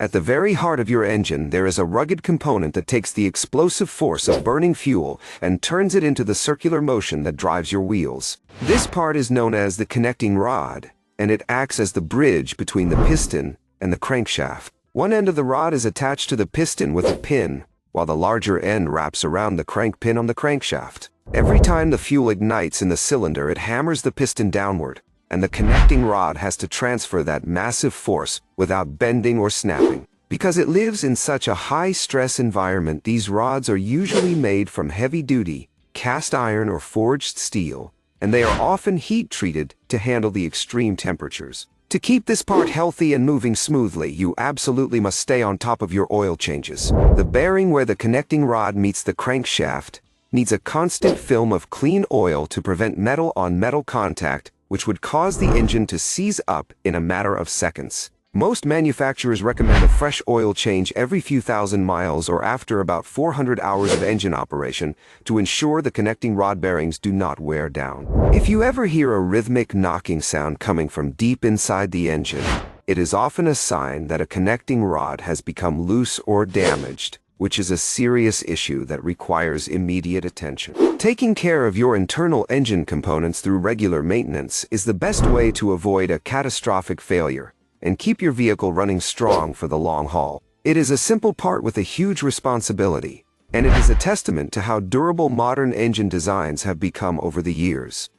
At the very heart of your engine, there is a rugged component that takes the explosive force of burning fuel and turns it into the circular motion that drives your wheels. This part is known as the connecting rod, and it acts as the bridge between the piston and the crankshaft. One end of the rod is attached to the piston with a pin, while the larger end wraps around the crank pin on the crankshaft. Every time the fuel ignites in the cylinder, it hammers the piston downward, and the connecting rod has to transfer that massive force without bending or snapping. Because it lives in such a high-stress environment, these rods are usually made from heavy-duty, cast iron or forged steel, and they are often heat-treated to handle the extreme temperatures. To keep this part healthy and moving smoothly, you absolutely must stay on top of your oil changes. The bearing where the connecting rod meets the crankshaft needs a constant film of clean oil to prevent metal-on-metal contact, which would cause the engine to seize up in a matter of seconds. Most manufacturers recommend a fresh oil change every few thousand miles or after about 400 hours of engine operation to ensure the connecting rod bearings do not wear down. If you ever hear a rhythmic knocking sound coming from deep inside the engine, it is often a sign that a connecting rod has become loose or damaged, which is a serious issue that requires immediate attention. Taking care of your internal engine components through regular maintenance is the best way to avoid a catastrophic failure and keep your vehicle running strong for the long haul. It is a simple part with a huge responsibility, and it is a testament to how durable modern engine designs have become over the years.